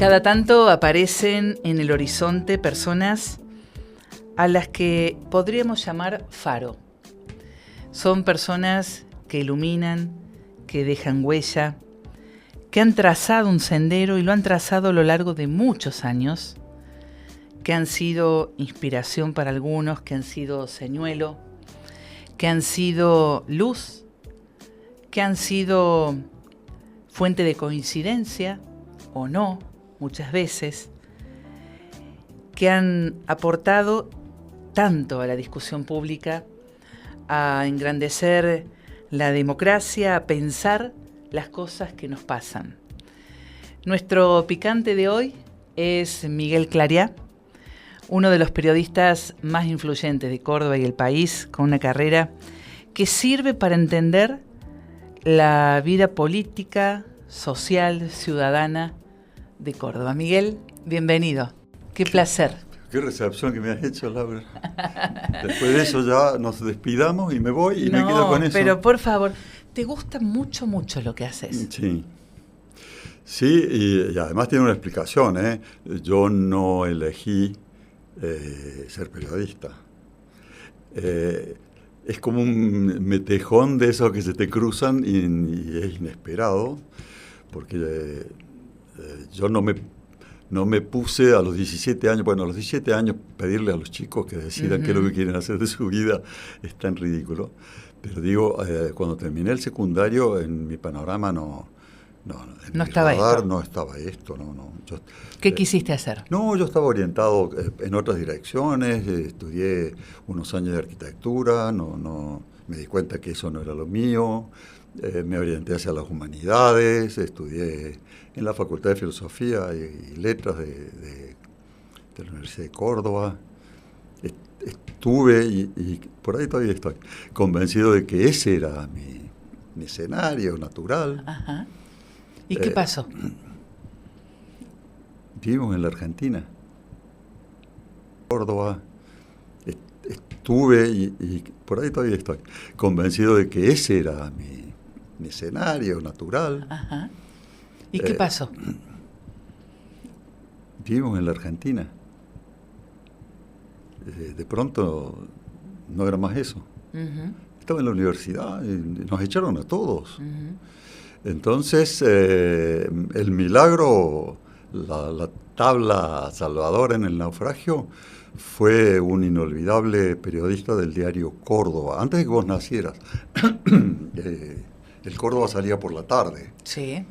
Cada tanto aparecen en el horizonte personas a las que podríamos llamar faro. Son personas que iluminan, que dejan huella, que han trazado un sendero y lo han trazado a lo largo de muchos años, que han sido inspiración para algunos, que han sido señuelo, que han sido luz, que han sido fuente de coincidencia o no, muchas veces, que han aportado tanto a la discusión pública, a engrandecer la democracia, a pensar las cosas que nos pasan. Nuestro picante de hoy es Miguel Clariá, uno de los periodistas más influyentes de Córdoba y el país, con una carrera que sirve para entender la vida política, social, ciudadana de Córdoba. Miguel, bienvenido. Qué placer. Qué recepción que me has hecho, Laura. Después de eso ya nos despidamos y me voy y me quedo con eso. Pero por favor, te gusta mucho, mucho lo que haces. Sí. Sí, y además tiene una explicación, ¿eh? Yo no elegí ser periodista. Es como un metejón de esos que se te cruzan y es inesperado, porque yo no me puse a los 17 años, bueno, a los 17 años pedirle a los chicos que decidan qué es lo que quieren hacer de su vida es tan ridículo. Pero digo, cuando terminé el secundario, en mi panorama no estaba esto. No estaba esto, no. ¿Qué quisiste hacer? No, yo estaba orientado en otras direcciones, estudié unos años de arquitectura, me di cuenta que eso no era lo mío, me orienté hacia las humanidades, estudié en la Facultad de Filosofía y Letras de la Universidad de Córdoba. Estuve, y por ahí todavía estoy, convencido de que ese era mi escenario natural. Ajá. ¿Y qué pasó? Vivimos en la Argentina. Córdoba. Estuve, y por ahí todavía estoy, convencido de que ese era mi escenario natural. Ajá. ¿Y qué pasó? Vivimos en la Argentina. De pronto no era más eso. Estaba en la universidad y nos echaron a todos. Entonces, el milagro, la tabla salvadora en el naufragio, fue un inolvidable periodista del diario Córdoba. Antes de que vos nacieras, el Córdoba salía por la tarde. Sí.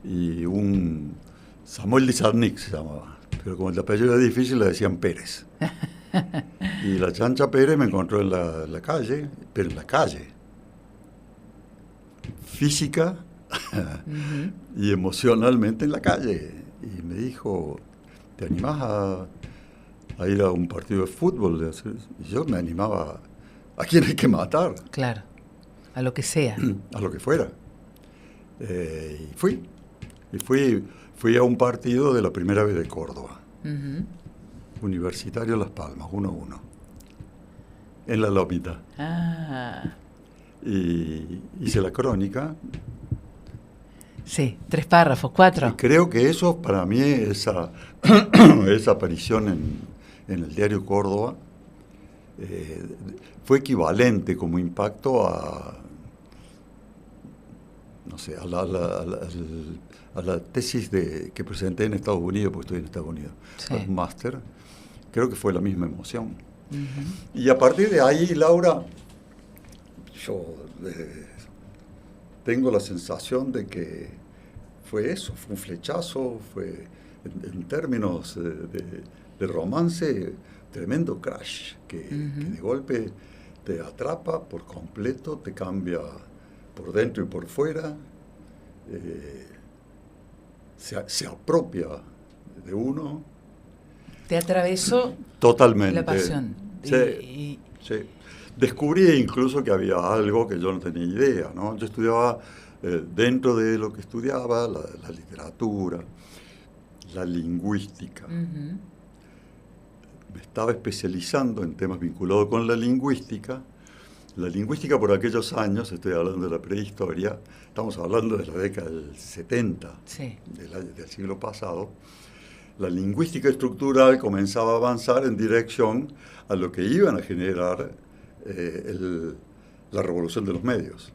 Y un Samuel Lizarnik se llamaba, pero como el apellido era difícil le decían Pérez. Y la Chancha Pérez me encontró en la calle, pero en la calle. Física y emocionalmente en la calle. Y me dijo, ¿te animás a ir a un partido de fútbol? Y yo me animaba a quien hay que matar. Claro, a lo que sea. A lo que fuera. Y fui. Y fui a un partido de la primera vez de Córdoba. Universitario Las Palmas, 1-1. En la Lomita. Y hice la crónica. Sí, 3 párrafos, 4. Y creo que eso, para mí, esa aparición en el diario Córdoba, fue equivalente como impacto a la tesis que presenté en Estados Unidos, porque estoy en Estados Unidos, Sí. al máster. Creo que fue la misma emoción. Y a partir de ahí, Laura, yo tengo la sensación de que fue eso, fue un flechazo, fue en términos de romance, tremendo crash, que de golpe te atrapa por completo, te cambia por dentro y por fuera, se apropia de uno. Te atravesó Totalmente. la pasión. Sí. Descubrí incluso que había algo que yo no tenía idea, ¿no? Yo estudiaba, dentro de lo que estudiaba, la literatura, la lingüística. Me estaba especializando en temas vinculados con la lingüística La lingüística por aquellos años, estoy hablando de la prehistoria, estamos hablando de la década del 70, Sí. del siglo pasado, la lingüística estructural comenzaba a avanzar en dirección a lo que iban a generar la revolución de los medios.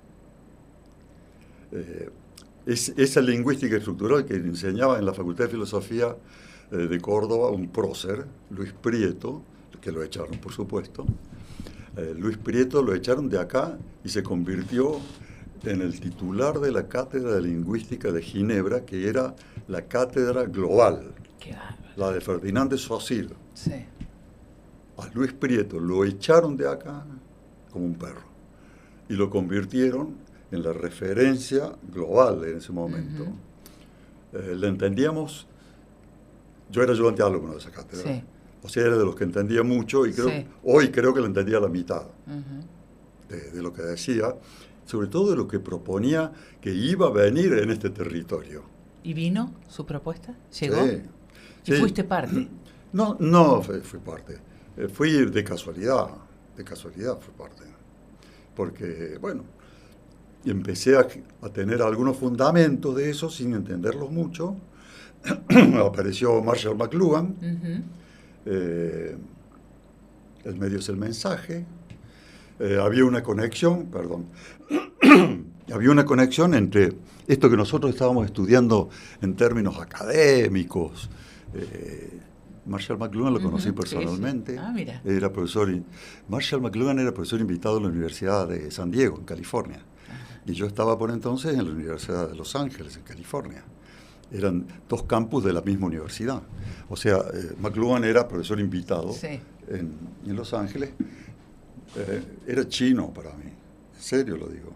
Esa lingüística estructural que enseñaba en la Facultad de Filosofía de Córdoba un prócer, Luis Prieto, que lo echaron por supuesto. Luis Prieto lo echaron de acá y se convirtió en el titular de la Cátedra de Lingüística de Ginebra, que era la cátedra global, la de Ferdinand de Saussure. Sí. A Luis Prieto lo echaron de acá como un perro y lo convirtieron en la referencia global en ese momento. Le entendíamos, yo era ayudante de alumno de esa cátedra, Sí. o sea, era de los que entendía mucho y Sí. hoy creo que le entendía la mitad de lo que decía, sobre todo de lo que proponía que iba a venir en este territorio. ¿Y vino su propuesta? ¿Llegó? Sí. ¿Y Sí. fuiste parte? No fui parte. Fui de casualidad fui parte. Porque, bueno, empecé a tener algunos fundamentos de eso sin entenderlos mucho. Apareció Marshall McLuhan. El medio es el mensaje. Había una conexión, había una conexión entre esto que nosotros estábamos estudiando en términos académicos. Marshall McLuhan lo conocí personalmente. Sí. Ah, mira. Era profesor. Marshall McLuhan era profesor invitado en la Universidad de San Diego, en California. Y yo estaba por entonces en la Universidad de Los Ángeles, en California. Eran dos campus de la misma universidad. O sea, McLuhan era profesor invitado en Los Ángeles. Era chino para mí, en serio lo digo.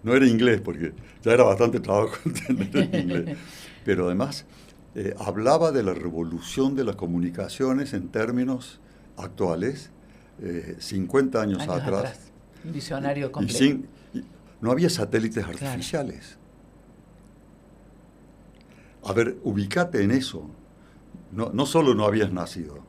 No era inglés, porque ya era bastante trabajo entender el inglés. Pero además hablaba de la revolución de las comunicaciones en términos actuales, 50 años atrás. Un visionario completo. No había satélites artificiales. Claro. A ver, ubícate en eso. No solo no habías nacido,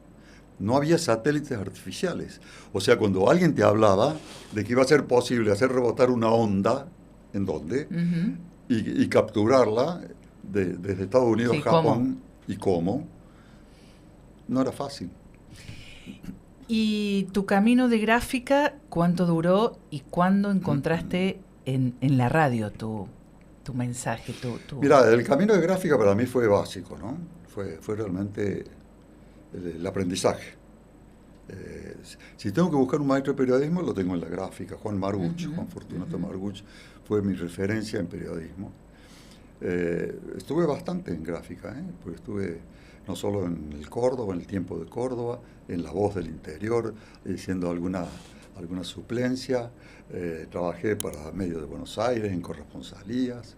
no había satélites artificiales. O sea, cuando alguien te hablaba de que iba a ser posible hacer rebotar una onda, ¿en dónde? Y capturarla desde Estados Unidos a Japón. ¿Cómo? ¿Y cómo? No era fácil. ¿Y tu camino de gráfica cuánto duró y cuándo encontraste en la radio tu mensaje? Mira, el camino de gráfica para mí fue básico, ¿no? Fue realmente el aprendizaje. Si tengo que buscar un maestro de periodismo, lo tengo en la gráfica. Juan Marguch, Juan Fortunato Marguch, fue mi referencia en periodismo. Estuve bastante en gráfica, porque estuve no solo en el Córdoba, en el Tiempo de Córdoba, en La Voz del Interior, haciendo alguna suplencia. Trabajé para Medios de Buenos Aires, en corresponsalías,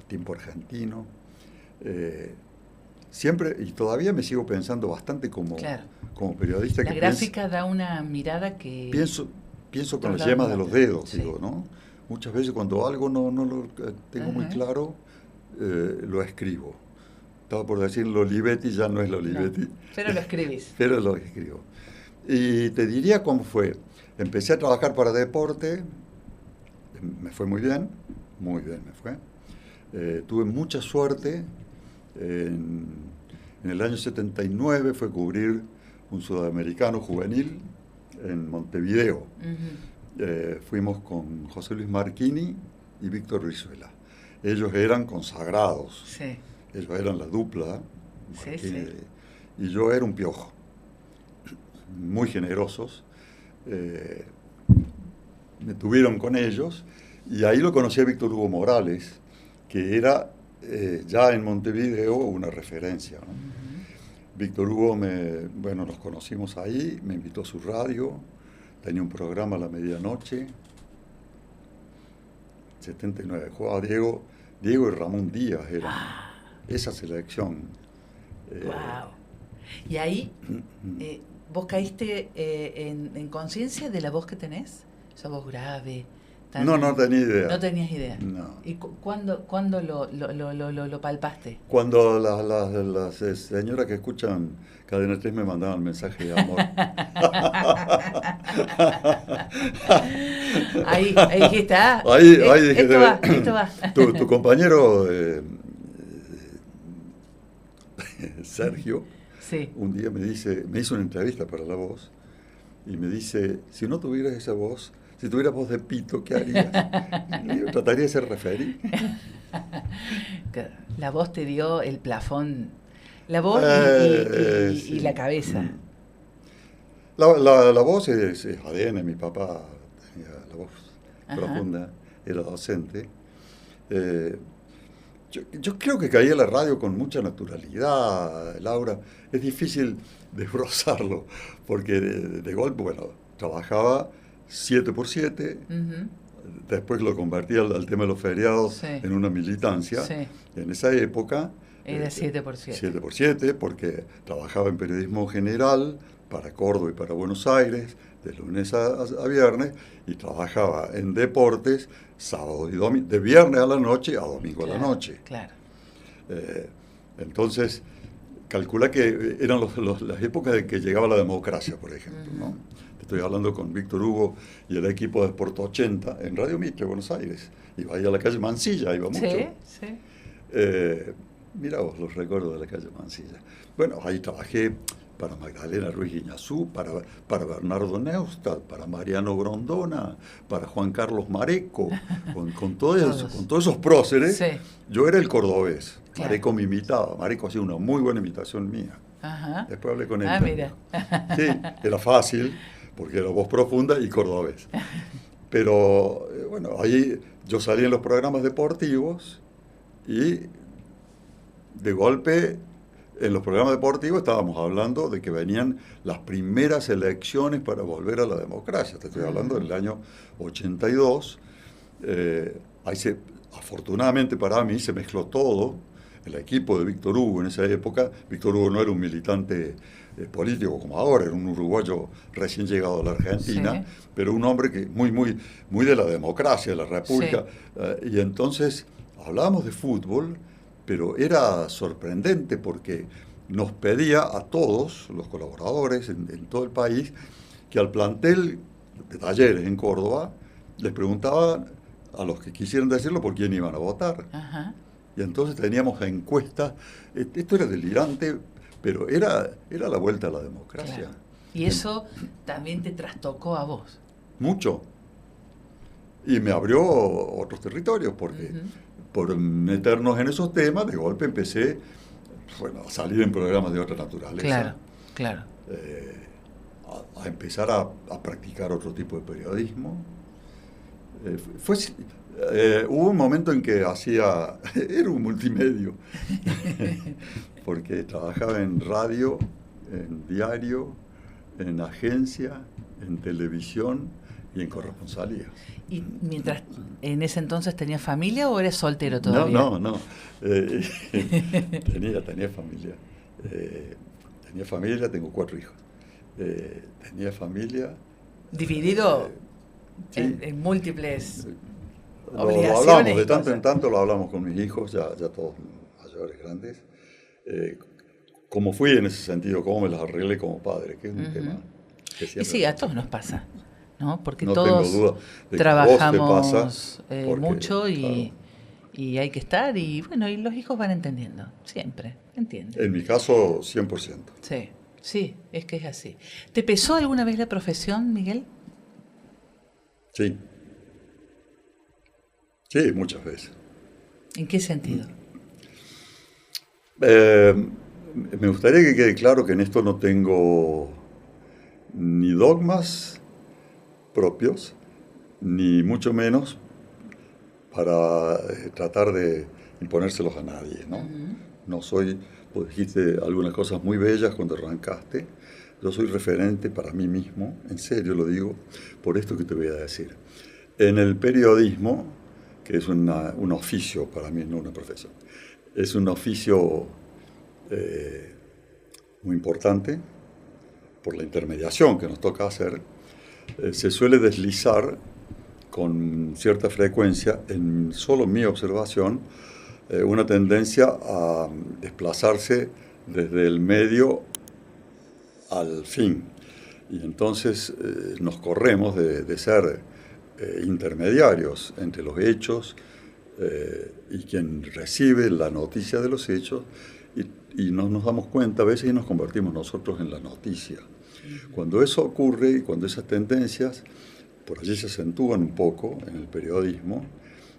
Tiempo Argentino. Siempre, y todavía me sigo pensando bastante como periodista. La gráfica da una mirada que... Pienso con las yemas de los dedos, digo, ¿no? Muchas veces cuando algo no lo tengo muy claro, lo escribo. Estaba por decir lo Olivetti, ya no es lo Olivetti. No, pero lo escribís. Pero lo escribo. Y te diría cómo fue. Empecé a trabajar para deporte, me fue muy bien me fue. Tuve mucha suerte. En el año 79 fue cubrir un sudamericano juvenil en Montevideo. Fuimos con José Luis Marchini y Víctor Rizuela. Ellos eran consagrados. Sí. Ellos eran la dupla. Y yo era un piojo. Muy generosos. Me tuvieron con ellos. Y ahí lo conocí a Víctor Hugo Morales, que era ya en Montevideo una referencia, ¿no? Víctor Hugo, nos conocimos ahí, me invitó a su radio, tenía un programa a la medianoche, 79, jugaba Diego y Ramón Díaz, era esa selección. Wow. Y ahí, ¿vos caíste en conciencia de la voz que tenés? Esa voz grave, No tenía idea. No tenías idea. No. ¿Y cuándo lo palpaste? Cuando las señoras que escuchan Cadena 3 me mandaban mensajes de amor. Ahí dijiste, Ahí dije, esto va. Tu compañero Sergio, Sí. un día me hizo una entrevista para La Voz y me dice, si no tuvieras esa voz, si tuvieras voz de pito, ¿qué harías? Yo trataría de ser referí. La voz te dio el plafón, la voz Sí. y la cabeza. La voz es ADN, mi papá tenía la voz profunda, era docente. Yo creo que caí a la radio con mucha naturalidad, Laura. Es difícil desbrozarlo, porque de golpe, bueno, trabajaba 7x7, después lo convertí al tema de los feriados en una militancia. Sí. En esa época... Era 7x7. 7x7, porque trabajaba en periodismo general para Córdoba y para Buenos Aires, de lunes a viernes, y trabajaba en deportes sábado y domingo, de viernes a la noche a domingo a la noche. Claro. Entonces, calcula que eran las épocas en que llegaba la democracia, por ejemplo, ¿no? Estoy hablando con Víctor Hugo y el equipo de Sport 80 en Radio Mitre, Buenos Aires. Iba ahí a la calle Mansilla, iba mucho. Sí. Mirá vos los recuerdos de la calle Mansilla. Bueno, ahí trabajé para Magdalena Ruiz Guiñazú, para Bernardo Neustadt, para Mariano Grondona, para Juan Carlos Mareco, con todos esos próceres. Sí. Yo era el cordobés. Claro. Mareco me imitaba. Mareco hacía una muy buena imitación mía. Ajá. Después hablé con él. Mira. Sí, era fácil, porque era voz profunda y cordobés. Pero, bueno, ahí yo salí en los programas deportivos y de golpe en los programas deportivos estábamos hablando de que venían las primeras elecciones para volver a la democracia. Te estoy hablando del año 82. Ahí afortunadamente para mí se mezcló todo. El equipo de Víctor Hugo en esa época, Víctor Hugo no era un militante político como ahora, era un uruguayo recién llegado a la Argentina, sí, pero un hombre que muy de la democracia, de la República. Sí. Y entonces hablábamos de fútbol, pero era sorprendente porque nos pedía a todos los colaboradores en todo el país que al plantel de Talleres en Córdoba les preguntaban a los que quisieran decirlo por quién iban a votar. Ajá. Y entonces teníamos encuestas. Esto era delirante, pero era la vuelta a la democracia. Claro. Y eso también te trastocó a vos. Mucho. Y me abrió otros territorios, porque por meternos en esos temas, de golpe empecé a salir en programas de otra naturaleza. Claro. A empezar a practicar otro tipo de periodismo. Hubo un momento en que era un multimedio, porque trabajaba en radio, en diario, en agencia, en televisión y en corresponsalía. ¿Y mientras en ese entonces tenías familia o eres soltero todavía? No. Tenía familia. Tenía familia, tengo 4 hijos. Tenía familia. ¿Dividido sí, en múltiples lo obligaciones? hablamos, de tanto en tanto lo hablamos con mis hijos, ya todos mayores, grandes. Cómo fui en ese sentido, cómo me las arreglé como padre, que es un tema que siempre... Y sí, a todos nos pasa, ¿no? Porque no todos tengo duda de trabajamos que a vos te pasa, mucho y, claro, y hay que estar y bueno, y los hijos van entendiendo, siempre, entienden. En mi caso, 100%. Sí, es que es así. ¿Te pesó alguna vez la profesión, Miguel? Sí, muchas veces. ¿En qué sentido? Me gustaría que quede claro que en esto no tengo ni dogmas propios, ni mucho menos para tratar de imponérselos a nadie, ¿no? No soy, vos dijiste algunas cosas muy bellas cuando arrancaste, yo soy referente para mí mismo, en serio lo digo, por esto que te voy a decir. En el periodismo, que es un oficio para mí, no una profesión, es un oficio muy importante por la intermediación que nos toca hacer, se suele deslizar con cierta frecuencia, en solo mi observación, una tendencia a desplazarse desde el medio al fin. Y entonces nos corremos de ser intermediarios entre los hechos y quien recibe la noticia de los hechos, y no nos damos cuenta a veces y nos convertimos nosotros en la noticia. Cuando eso ocurre y cuando esas tendencias por allí se acentúan un poco en el periodismo,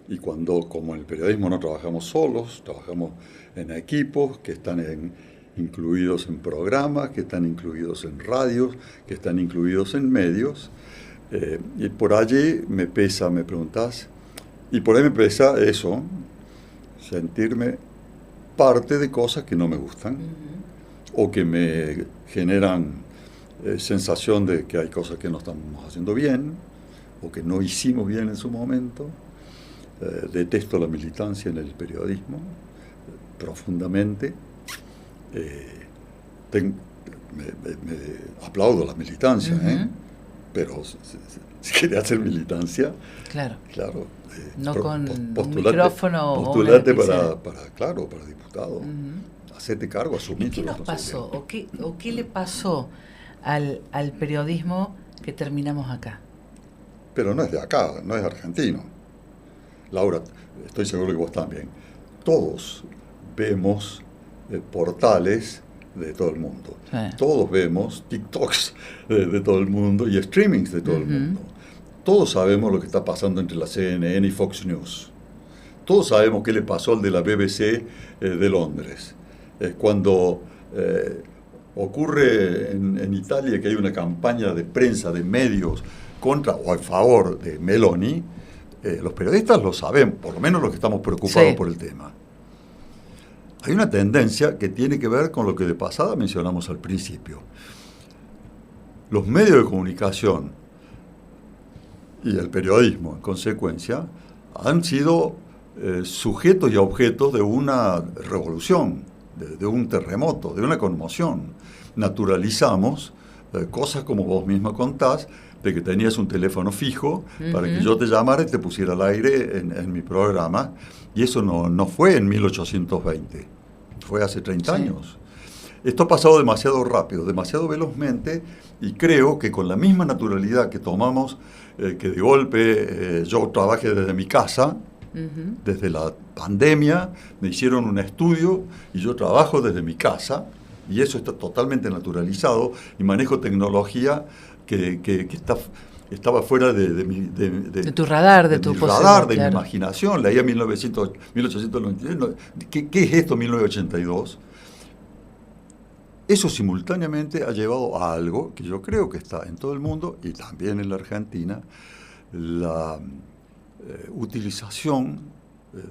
y cuando, como en el periodismo no trabajamos solos, trabajamos en equipos que están incluidos en programas, que están incluidos en radios, que están incluidos en medios, y por allí me preguntás, y por ahí me pesa eso, sentirme parte de cosas que no me gustan, o que me generan sensación de que hay cosas que no estamos haciendo bien, o que no hicimos bien en su momento. Detesto la militancia en el periodismo, profundamente. Me aplaudo la militancia, pero si quería hacer militancia, claro, no con un micrófono postulate para diputado, hacete cargo, asumir. ¿Y qué nos pasó? ¿O qué le pasó al periodismo que terminamos acá? Pero no es de acá, no es argentino. Laura, estoy seguro que vos también. Todos vemos portales de todo el mundo. Todos vemos TikToks de todo el mundo y streamings de todo el mundo. Todos sabemos lo que está pasando entre la CNN y Fox News. Todos sabemos qué le pasó al de la BBC de Londres. Cuando ocurre en Italia que hay una campaña de prensa, de medios, contra o a favor de Meloni, los periodistas lo saben, por lo menos los que estamos preocupados por el tema. Hay una tendencia que tiene que ver con lo que de pasada mencionamos al principio. Los medios de comunicación y el periodismo, en consecuencia, han sido sujetos y objetos de una revolución, de un terremoto, de una conmoción. Naturalizamos cosas como vos misma contás, de que tenías un teléfono fijo para que yo te llamara y te pusiera al aire en mi programa, y eso no fue en 1820, fue hace 30 años. Esto ha pasado demasiado rápido, demasiado velozmente, y creo que con la misma naturalidad que tomamos, que de golpe yo trabajé desde mi casa, desde la pandemia, me hicieron un estudio y yo trabajo desde mi casa, y eso está totalmente naturalizado, y manejo tecnología que estaba fuera de tu radar, de tu radar, de mi imaginación. Leía 1892. ¿Qué es esto 1982? Eso simultáneamente ha llevado a algo que yo creo que está en todo el mundo y también en la Argentina, la utilización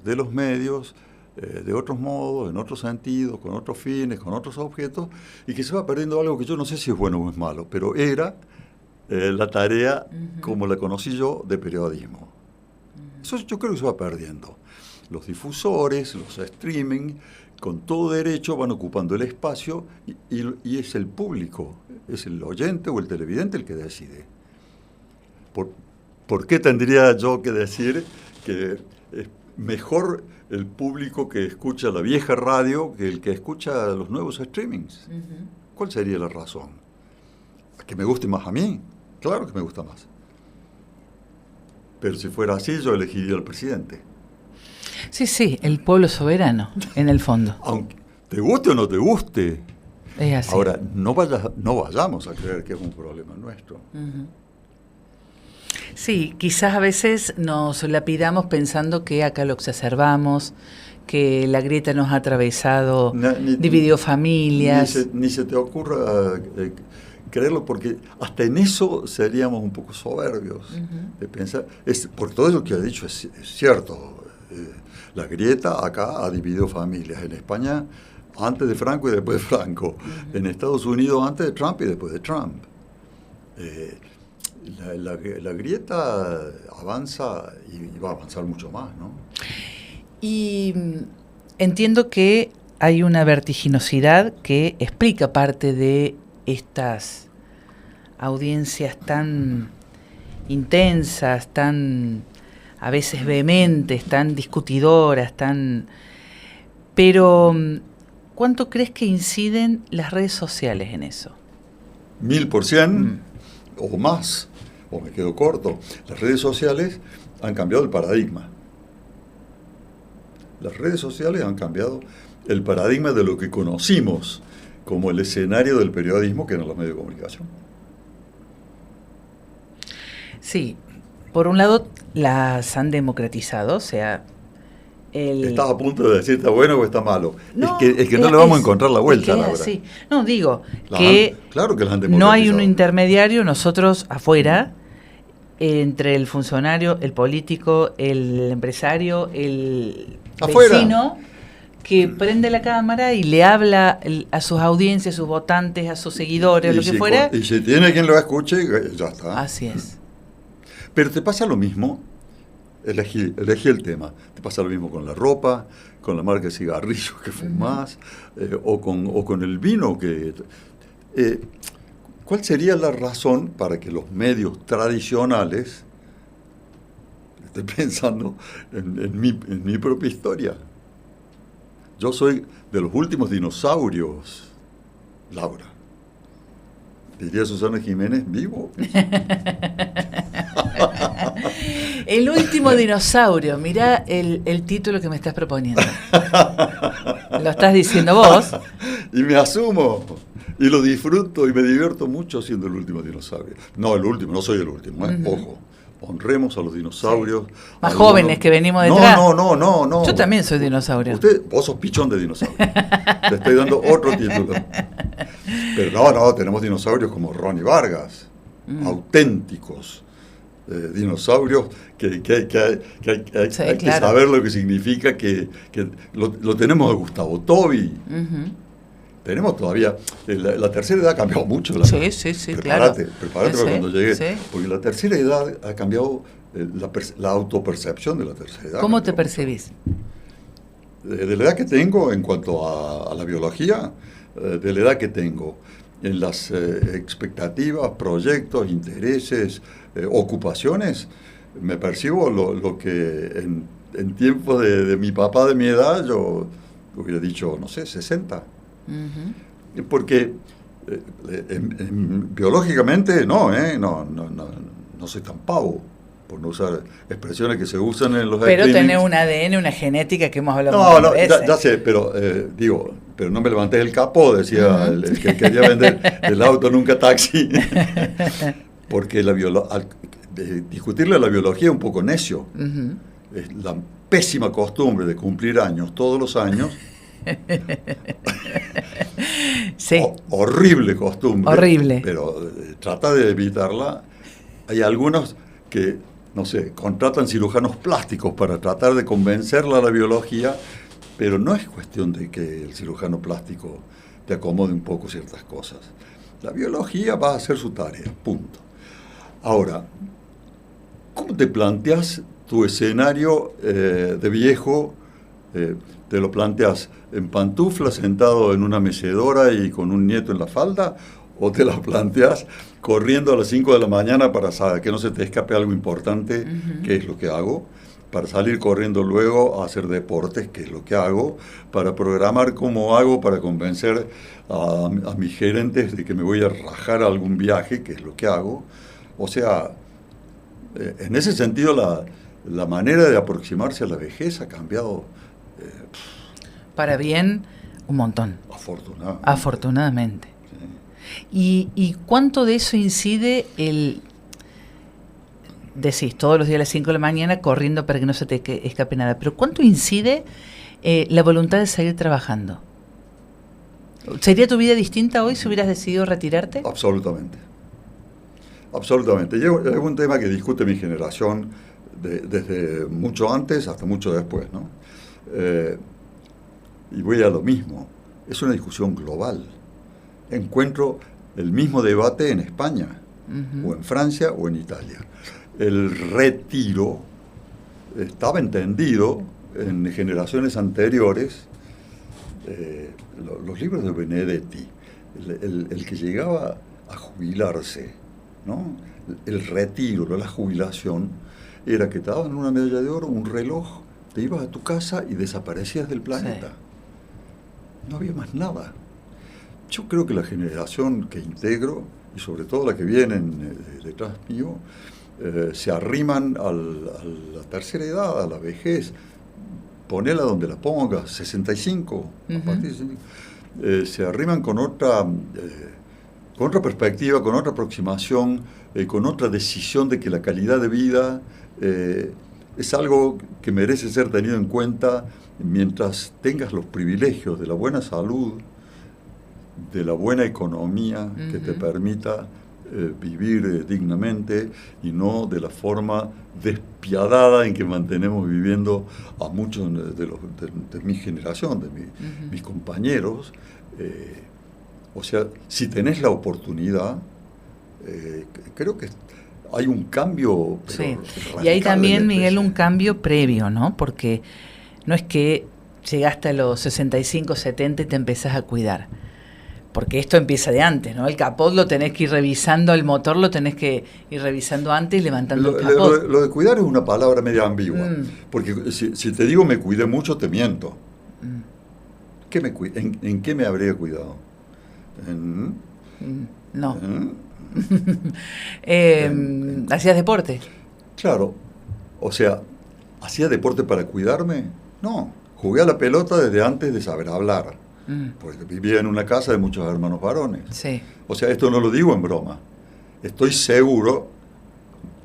de los medios de otros modos, en otros sentidos, con otros fines, con otros objetos, y que se va perdiendo algo que yo no sé si es bueno o es malo, pero era la tarea, como la conocí yo, de periodismo. Eso yo creo que se va perdiendo. Los difusores, los streaming, con todo derecho van ocupando el espacio y es el público, es el oyente o el televidente el que decide. ¿Por qué tendría yo que decir que es mejor el público que escucha la vieja radio que el que escucha los nuevos streamings? ¿Cuál sería la razón? ¿Que me guste más a mí? Claro que me gusta más. Pero si fuera así, yo elegiría al presidente. Sí, el pueblo soberano, en el fondo. Aunque te guste o no te guste. Es así. Ahora, no vayamos a creer que es un problema nuestro. Sí, quizás a veces nos lapidamos pensando que acá lo exacerbamos, que la grieta nos ha atravesado, dividió familias. Ni se te ocurra creerlo, porque hasta en eso seríamos un poco soberbios de pensar. Porque todo lo que ha dicho es cierto. La grieta acá ha dividido familias. En España, antes de Franco y después de Franco. En Estados Unidos, antes de Trump y después de Trump. La grieta avanza y va a avanzar mucho más, ¿no? Y entiendo que hay una vertiginosidad que explica parte de estas audiencias tan intensas, tan a veces vehementes, tan discutidoras, Pero, ¿cuánto crees que inciden las redes sociales en eso? 1000% o más, o me quedo corto. Las redes sociales han cambiado el paradigma. Las redes sociales han cambiado el paradigma de lo que conocimos como el escenario del periodismo, que eran los medios de comunicación. Sí, por un lado las han democratizado, o sea... Estás a punto de decir está bueno o está malo. No, es que no le vamos a encontrar la vuelta, Laura. Sí. No, digo claro que las han democratizado. No hay un intermediario, nosotros afuera, entre el funcionario, el político, el empresario, el vecino, que prende la cámara y le habla a sus audiencias, a sus votantes, a sus seguidores, lo que fuera. Y si tiene quien lo escuche, ya está. Así es. Pero te pasa lo mismo, elegí el tema, te pasa lo mismo con la ropa, con la marca de cigarrillos que fumas, o con el vino que... ¿Cuál sería la razón para que los medios tradicionales, estoy pensando en mi propia historia, yo soy de los últimos dinosaurios, Laura, diría Susana Jiménez, vivo? El último dinosaurio, mirá el título que me estás proponiendo. Lo estás diciendo vos. Y me asumo, y lo disfruto y me divierto mucho siendo el último dinosaurio. No, el último, no soy el último, ojo. Honremos a los dinosaurios. Sí. Más jóvenes que venimos detrás. No. Yo también soy dinosaurio. Vos sos pichón de dinosaurio. Te estoy dando otro título. Pero no, tenemos dinosaurios como Ronnie Vargas, auténticos. Dinosaurios que hay que saber lo que significa, que lo tenemos de Gustavo Tobi. Tenemos todavía, la tercera edad ha cambiado mucho. Sí, prepárate para cuando llegue, sí. Porque la tercera edad ha cambiado la autopercepción de la tercera edad. ¿Cómo te percibís? De la edad que tengo en cuanto a la biología, de la edad que tengo en las expectativas, proyectos, intereses, ocupaciones, me percibo lo que en tiempos de mi papá de mi edad yo hubiera dicho, no sé, 60. Porque biológicamente no soy tan pavo, por no usar expresiones que se usan en los Pero clínicos. tenés un ADN, una genética que hemos hablado muchas veces. Ya sé, pero pero no me levantes el capó, decía el que quería vender el auto nunca taxi. Porque discutirle la biología es un poco necio. Es la pésima costumbre de cumplir años todos los años. Sí. Horrible costumbre. Horrible. Pero trata de evitarla. Hay algunos que, no sé, contratan cirujanos plásticos para tratar de convencerla a la biología, pero no es cuestión de que el cirujano plástico te acomode un poco ciertas cosas. La biología va a hacer su tarea, punto. Ahora, ¿cómo te planteas tu escenario de viejo? ¿Te lo planteas en pantuflas, sentado en una mecedora y con un nieto en la falda? ¿O te la planteas corriendo a las 5 de la mañana para que no se te escape algo importante, que es lo que hago? Para salir corriendo luego a hacer deportes, que es lo que hago, para programar cómo hago para convencer a mis gerentes de que me voy a rajar a algún viaje, que es lo que hago. O sea, en ese sentido la manera de aproximarse a la vejez ha cambiado. Para bien, un montón. Afortunadamente. Sí. ¿Y cuánto de eso incide decís, todos los días a las 5 de la mañana corriendo para que no se te escape nada, pero cuánto incide la voluntad de seguir trabajando? ¿Sería tu vida distinta hoy si hubieras decidido retirarte? Absolutamente. Es un tema que discute mi generación desde mucho antes hasta mucho después, ¿no? Y voy a lo mismo. Es una discusión global. Encuentro el mismo debate en España, o en Francia, o en Italia. El retiro estaba entendido en generaciones anteriores. Los libros de Benedetti, el que llegaba a jubilarse ¿no? El retiro, la jubilación, era que te daban una medalla de oro, un reloj, te ibas a tu casa y desaparecías del planeta. Sí. No había más nada. Yo creo que la generación que integro, y sobre todo la que vienen detrás mío, se arriman a la tercera edad, a la vejez, ponela donde la pongas, 65, a partir de 65, se arriman con otra perspectiva, con otra aproximación, con otra decisión de que la calidad de vida es algo que merece ser tenido en cuenta mientras tengas los privilegios de la buena salud, de la buena economía que te permita vivir dignamente y no de la forma despiadada en que mantenemos viviendo a muchos de mi generación, de mis compañeros. O sea, si tenés la oportunidad, creo que hay un cambio. Sí. Y hay también, Miguel, un cambio previo, ¿no? Porque no es que llegaste a los 65, 70 y te empezás a cuidar. Porque esto empieza de antes, ¿no? El capot lo tenés que ir revisando, el motor lo tenés que ir revisando antes y levantando el capot. Lo de cuidar es una palabra media ambigua. Porque si te digo me cuidé mucho, te miento. ¿En qué me habría cuidado? No. ¿Hacías deporte? Claro. O sea, ¿hacía deporte para cuidarme? No. Jugué a la pelota desde antes de saber hablar. Porque vivía en una casa de muchos hermanos varones. Sí. O sea, esto no lo digo en broma. Estoy seguro,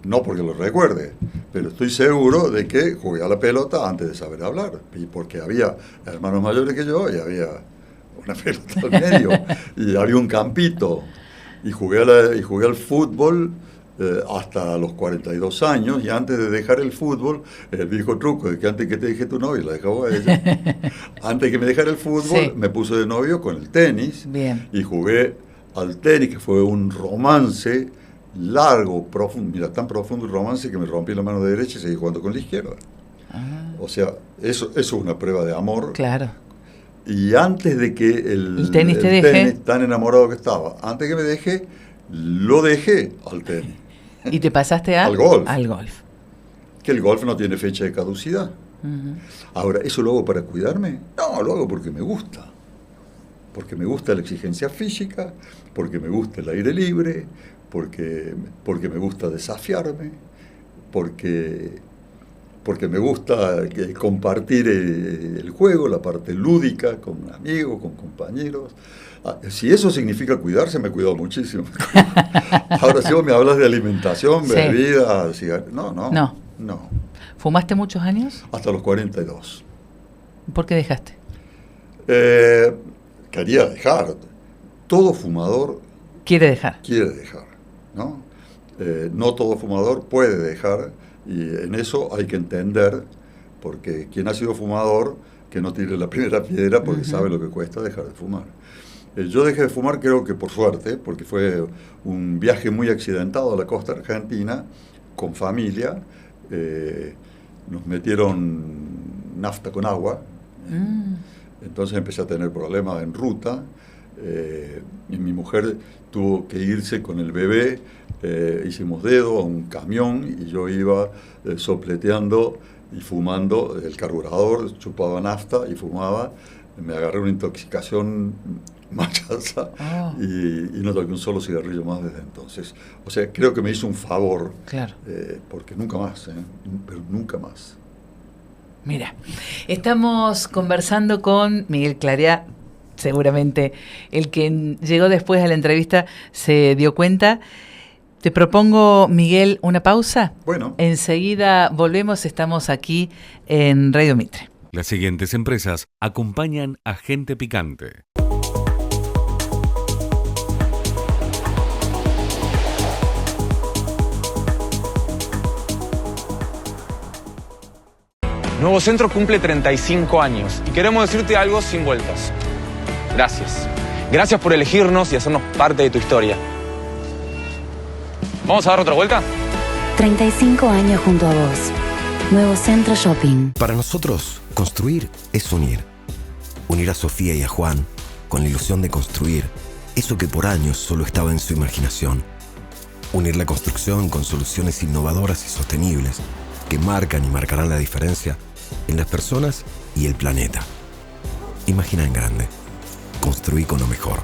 no porque lo recuerde, pero estoy seguro de que jugué a la pelota antes de saber hablar. Y porque había hermanos mayores que yo y había una pelota al medio. Y había un campito. Y jugué al fútbol hasta los 42 años, y antes de dejar el fútbol, el viejo truco de que antes que te deje tu novia, la dejaba ella. Antes que me dejara el fútbol, me puse de novio con el tenis. Bien. Y jugué al tenis, que fue un romance largo, profundo. Mira, tan profundo el romance que me rompí la mano derecha y seguí jugando con la izquierda. O sea, eso es una prueba de amor. Claro. Y antes de que el tenis tan enamorado que estaba, antes que me deje, lo dejé al tenis. ¿Y te pasaste al golf? Al golf. Que el golf no tiene fecha de caducidad. Ahora, ¿eso lo hago para cuidarme? No, lo hago porque me gusta. Porque me gusta la exigencia física, porque me gusta el aire libre, porque me gusta desafiarme, porque me gusta compartir el juego, la parte lúdica, con amigos, con compañeros. Si eso significa cuidarse, me he cuidado muchísimo. Ahora, si vos me hablas de alimentación, bebida, cigarrillos, no. ¿Fumaste muchos años? Hasta los 42. ¿Por qué dejaste? Quería dejar. Todo fumador quiere dejar, ¿no? No todo fumador puede dejar, y en eso hay que entender, porque quien ha sido fumador, que no tire la primera piedra, porque sabe lo que cuesta dejar de fumar. Yo dejé de fumar, creo que por suerte, porque fue un viaje muy accidentado a la costa argentina, con familia. Nos metieron nafta con agua. Entonces empecé a tener problemas en ruta. Y mi mujer tuvo que irse con el bebé. Hicimos dedo a un camión y yo iba sopleteando y fumando el carburador, chupaba nafta y fumaba. Me agarré una intoxicación machaza y no toqué un solo cigarrillo más desde entonces. O sea, creo que me hizo un favor. Claro. Porque nunca más, pero nunca más. Mira, estamos conversando con Miguel Clarea. Seguramente el que llegó después a la entrevista se dio cuenta. Te propongo, Miguel, una pausa. Bueno. Enseguida volvemos, estamos aquí en Radio Mitre. Las siguientes empresas acompañan a Gente Picante. Nuevo Centro cumple 35 años y queremos decirte algo sin vueltas. Gracias. Gracias por elegirnos y hacernos parte de tu historia. ¿Vamos a dar otra vuelta? 35 años junto a vos. Nuevo Centro Shopping. Para nosotros, construir es unir. Unir a Sofía y a Juan con la ilusión de construir eso que por años solo estaba en su imaginación. Unir la construcción con soluciones innovadoras y sostenibles que marcan y marcarán la diferencia en las personas y el planeta. Imagina en grande. Construí con lo mejor.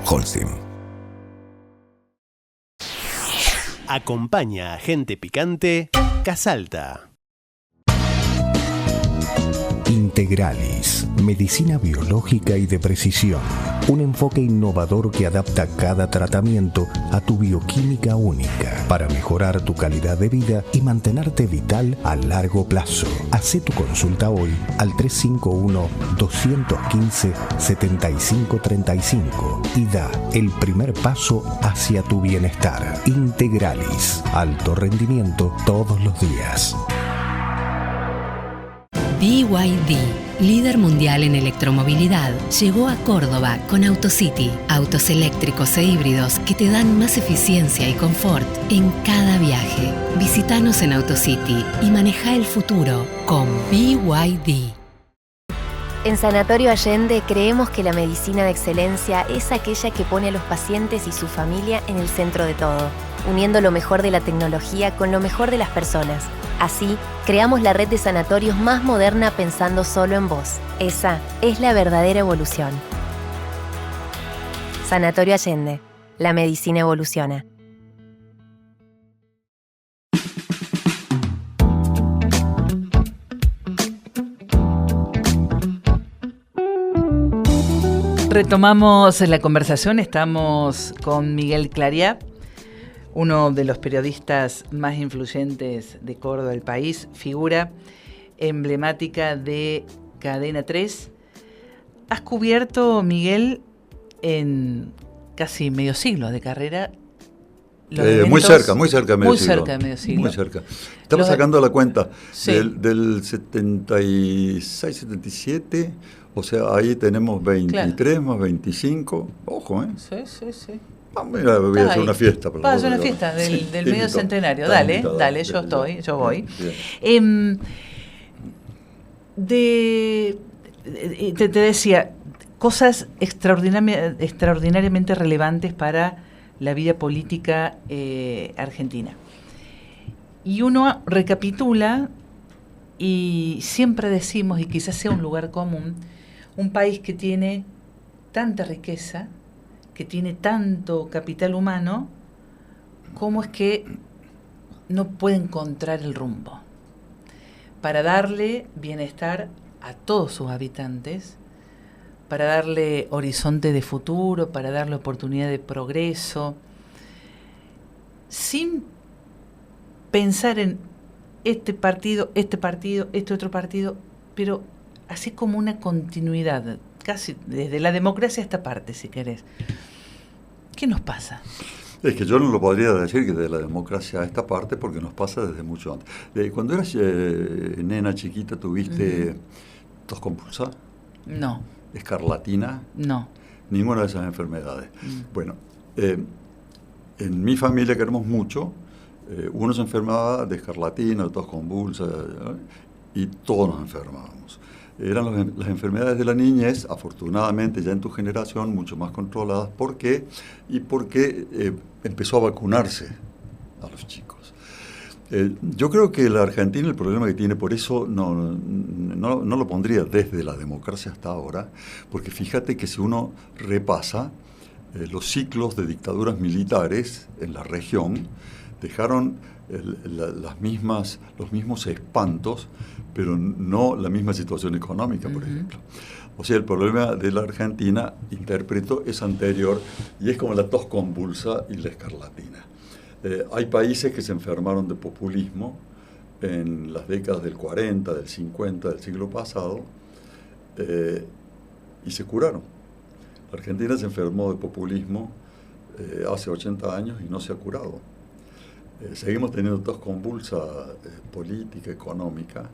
Holcim. Acompaña a Gente Picante, Casalta. Integralis, medicina biológica y de precisión. Un enfoque innovador que adapta cada tratamiento a tu bioquímica única para mejorar tu calidad de vida y mantenerte vital a largo plazo. Hacé tu consulta hoy al 351-215-7535 y da el primer paso hacia tu bienestar. Integralis, alto rendimiento todos los días. BYD, líder mundial en electromovilidad, llegó a Córdoba con AutoCity. Autos eléctricos e híbridos que te dan más eficiencia y confort en cada viaje. Visítanos en AutoCity y maneja el futuro con BYD. En Sanatorio Allende creemos que la medicina de excelencia es aquella que pone a los pacientes y su familia en el centro de todo, uniendo lo mejor de la tecnología con lo mejor de las personas. Así, creamos la red de sanatorios más moderna pensando solo en vos. Esa es la verdadera evolución. Sanatorio Allende. La medicina evoluciona. Retomamos la conversación, estamos con Miguel Clariá, uno de los periodistas más influyentes de Córdoba del país, figura emblemática de Cadena 3. Has cubierto, Miguel, en casi medio siglo de carrera. Muy cerca de medio siglo. Muy cerca. Estamos sacando la cuenta sí. del 76, 77, o sea, ahí tenemos 23 claro. Más 25. Ojo, ¿eh? Sí. Mira, voy a hacer una fiesta. Vas a hacer una fiesta del medio centenario. Dale, yo voy. Te decía, cosas extraordinariamente relevantes para la vida política argentina. Y uno recapitula y siempre decimos, y quizás sea un lugar común, un país que tiene tanta riqueza, que tiene tanto capital humano, ¿cómo es que no puede encontrar el rumbo? Para darle bienestar a todos sus habitantes, para darle horizonte de futuro, para darle oportunidad de progreso, sin pensar en este partido, este otro partido, pero así como una continuidad, casi desde la democracia a esta parte, si querés. ¿Qué nos pasa? Es que yo no lo podría decir que de la democracia a esta parte, porque nos pasa desde mucho antes. Cuando eras nena chiquita, ¿tuviste tos compulsa? No. ¿Escarlatina? No. Ninguna de esas enfermedades. Bueno, en mi familia, que éramos mucho, uno se enfermaba de escarlatina, de tos convulsa, y todos nos enfermábamos. Eran las enfermedades de la niñez, afortunadamente ya en tu generación, mucho más controladas. ¿Por qué? Y porque empezó a vacunarse a los chicos. Yo creo que la Argentina, el problema que tiene, por eso no lo pondría desde la democracia hasta ahora, porque fíjate que si uno repasa los ciclos de dictaduras militares en la región, dejaron los mismos espantos, pero no la misma situación económica, por ejemplo. O sea, el problema de la Argentina, interpreto, es anterior y es como la tos convulsa y la escarlatina. Hay países que se enfermaron de populismo en las décadas del 40, del 50, del siglo pasado, y se curaron. La Argentina se enfermó de populismo hace 80 años y no se ha curado. Seguimos teniendo tos convulsa política, económica.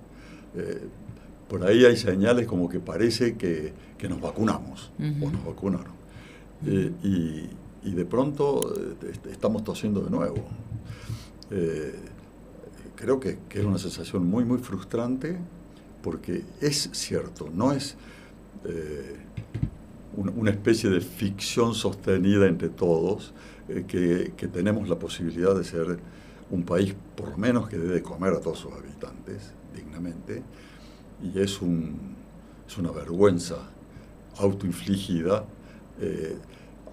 Por ahí hay señales como que parece que nos vacunamos, o nos vacunaron. Y de pronto estamos tosiendo de nuevo. Creo que es una sensación muy, muy frustrante, porque es cierto, no es una especie de ficción sostenida entre todos. que tenemos la posibilidad de ser un país, por lo menos, que debe comer a todos sus habitantes dignamente, y es una vergüenza autoinfligida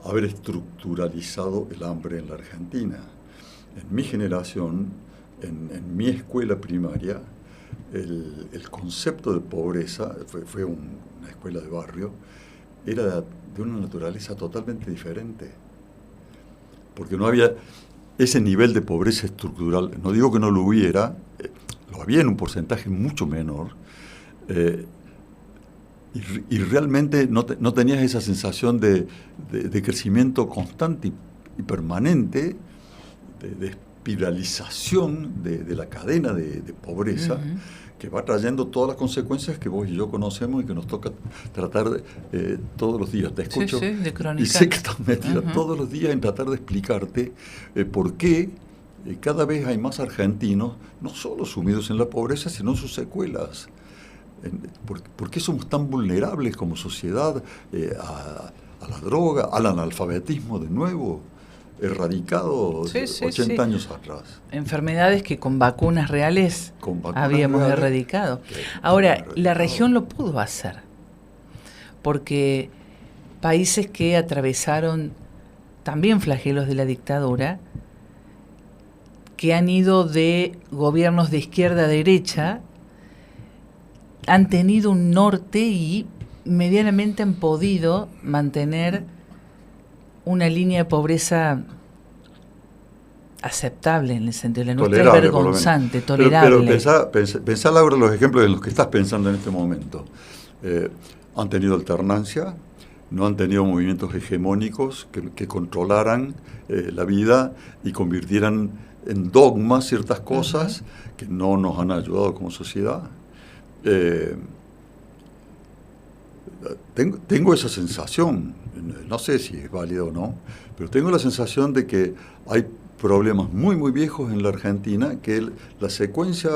haber estructuralizado el hambre en la Argentina. En mi generación, en mi escuela primaria, el concepto de pobreza, fue una escuela de barrio, era de una naturaleza totalmente diferente, porque no había ese nivel de pobreza estructural. No digo que no lo hubiera, lo había en un porcentaje mucho menor, y realmente no tenías esa sensación de crecimiento constante y permanente, de espiralización de la cadena de pobreza, que va trayendo todas las consecuencias que vos y yo conocemos y que nos toca tratar todos los días. Te escucho de cronicar. Y sé que estás metida todos los días en tratar de explicarte por qué cada vez hay más argentinos, no solo sumidos en la pobreza, sino en sus secuelas. ¿Por qué somos tan vulnerables como sociedad a la droga, al analfabetismo de nuevo? Erradicado 80 años atrás. Enfermedades que con vacunas reales habíamos erradicado. Ahora, la región lo pudo hacer, porque países que atravesaron también flagelos de la dictadura, que han ido de gobiernos de izquierda a derecha, han tenido un norte y medianamente han podido mantener una línea de pobreza aceptable, en el sentido de la nuestra es vergonzante, tolerable. Pero pensá, Laura, los ejemplos en los que estás pensando en este momento. Han tenido alternancia, no han tenido movimientos hegemónicos que controlaran la vida y convirtieran en dogmas ciertas cosas que no nos han ayudado como sociedad. Tengo esa sensación, no sé si es válida o no, pero tengo la sensación de que hay problemas muy, muy viejos en la Argentina, que la secuencia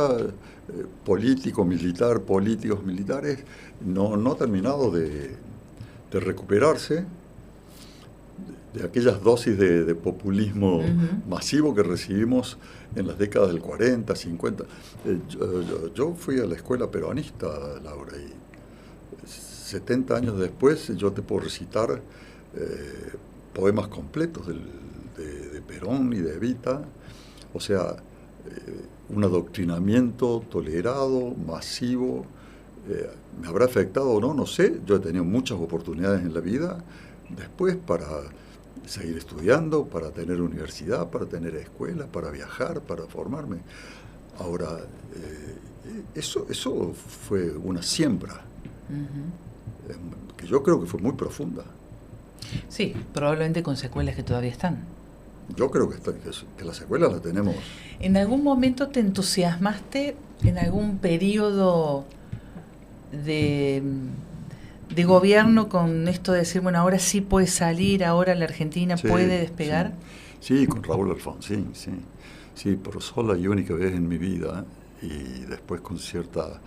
políticos militares, no ha terminado de recuperarse de aquellas dosis de populismo masivo que recibimos en las décadas del 40, 50. Yo fui a la escuela peronista, Laura, y 70 años después yo te puedo recitar poemas completos de Perón y de Evita, o sea, un adoctrinamiento tolerado, masivo. ¿Me habrá afectado o no? No sé. Yo he tenido muchas oportunidades en la vida después para seguir estudiando, para tener universidad, para tener escuela, para viajar, para formarme. Ahora, eso fue una siembra, que yo creo que fue muy profunda. Sí, probablemente con secuelas que todavía están. Yo creo que las secuelas las tenemos. ¿En algún momento te entusiasmaste en algún periodo de gobierno con esto de decir, bueno, ahora sí puede salir, ahora la Argentina puede despegar? Sí, con Raúl Alfonsín, sí, por sola y única vez en mi vida, y después con cierta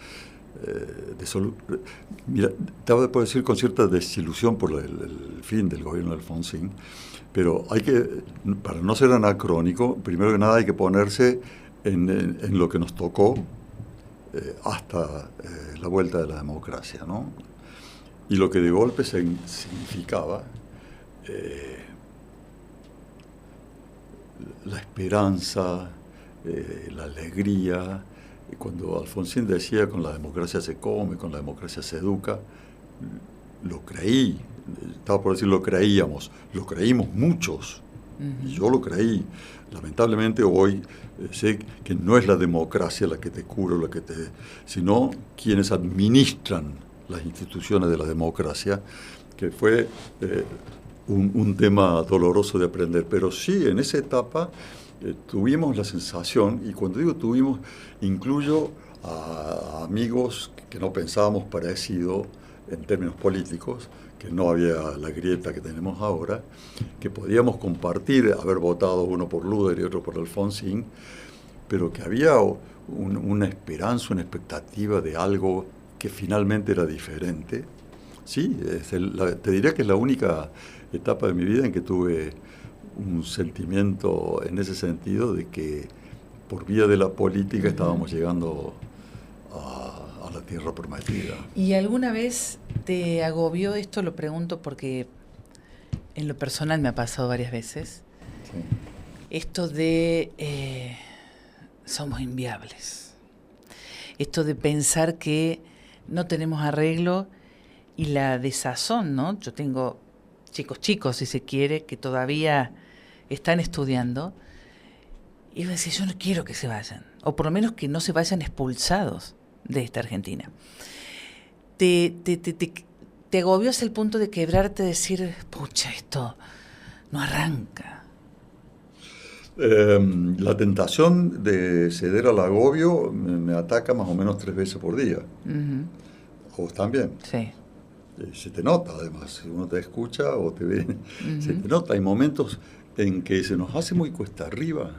mira, te puedo decir con cierta desilusión por el fin del gobierno de Alfonsín, pero para no ser anacrónico, primero que nada hay que ponerse en lo que nos tocó hasta la vuelta de la democracia, ¿no? Y lo que de golpe significaba la esperanza, la alegría. Y cuando Alfonsín decía con la democracia se come, con la democracia se educa, lo creí, estaba por decir lo creíamos, lo creímos muchos, y yo lo creí. Lamentablemente hoy sé que no es la democracia la que te cura, sino quienes administran las instituciones de la democracia, que fue un tema doloroso de aprender. Pero sí, en esa etapa tuvimos la sensación, y cuando digo tuvimos, incluyo a amigos que no pensábamos parecido en términos políticos, que no había la grieta que tenemos ahora, que podíamos compartir, haber votado uno por Luder y otro por Alfonsín, pero que había una esperanza, una expectativa de algo que finalmente era diferente. Sí, te diría que es la única etapa de mi vida en que tuve un sentimiento en ese sentido de que por vía de la política estábamos llegando a la tierra prometida. ¿Y alguna vez te agobió esto? Lo pregunto porque en lo personal me ha pasado varias veces. Sí. Esto de somos inviables. Esto de pensar que no tenemos arreglo y la desazón, ¿no? Yo tengo chicos, si se quiere, que todavía están estudiando. Y voy a decir, yo no quiero que se vayan. O por lo menos que no se vayan expulsados de esta Argentina. Te agobió hasta el punto de quebrarte, decir, pucha, esto no arranca. La tentación de ceder al agobio me ataca más o menos 3 veces por día. ¿A vos también? Sí. Se te nota, además, si uno te escucha o te ve, se te nota. Hay momentos en que se nos hace muy cuesta arriba,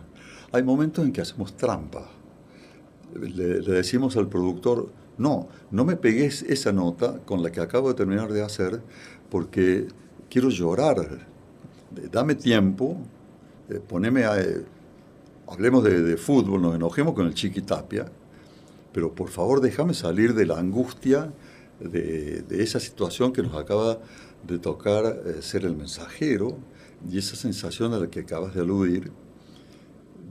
hay momentos en que hacemos trampa. Le decimos al productor, no me pegues esa nota con la que acabo de terminar de hacer, porque quiero llorar, dame tiempo, hablemos de fútbol, nos enojemos con el Chiqui Tapia, pero por favor déjame salir de la angustia de esa situación que nos acaba de tocar ser el mensajero, y esa sensación a la que acabas de aludir,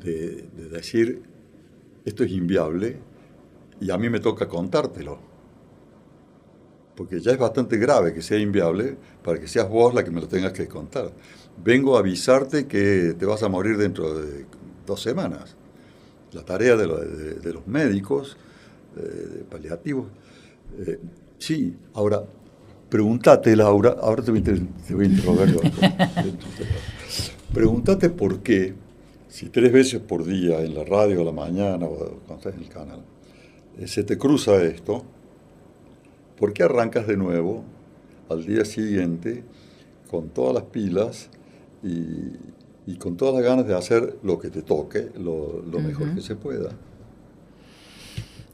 de decir, esto es inviable, y a mí me toca contártelo. Porque ya es bastante grave que sea inviable para que seas vos la que me lo tengas que contar. Vengo a avisarte que te vas a morir dentro de 2 semanas. La tarea de los médicos, de paliativos. Sí, ahora, pregúntate, Laura, ahora te voy a interrogar yo. Pregúntate por qué, si 3 veces por día en la radio a la mañana o cuando estás en el canal, se te cruza esto, ¿por qué arrancas de nuevo al día siguiente con todas las pilas y con todas las ganas de hacer lo que te toque, lo mejor que se pueda?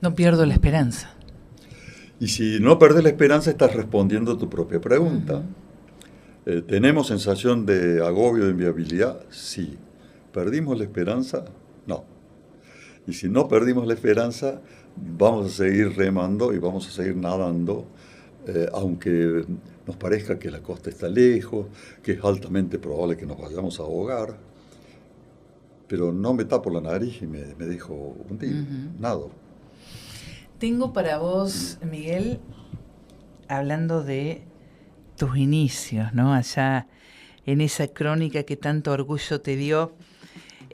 No pierdo la esperanza. Y si no perdés la esperanza, estás respondiendo a tu propia pregunta. ¿Tenemos sensación de agobio, de inviabilidad? Sí. ¿Perdimos la esperanza? No. Y si no perdimos la esperanza, vamos a seguir remando y vamos a seguir nadando, aunque nos parezca que la costa está lejos, que es altamente probable que nos vayamos a ahogar. Pero no me tapo la nariz y me dejo hundir, nado. Tengo para vos, Miguel, hablando de tus inicios, ¿no? Allá en esa crónica que tanto orgullo te dio,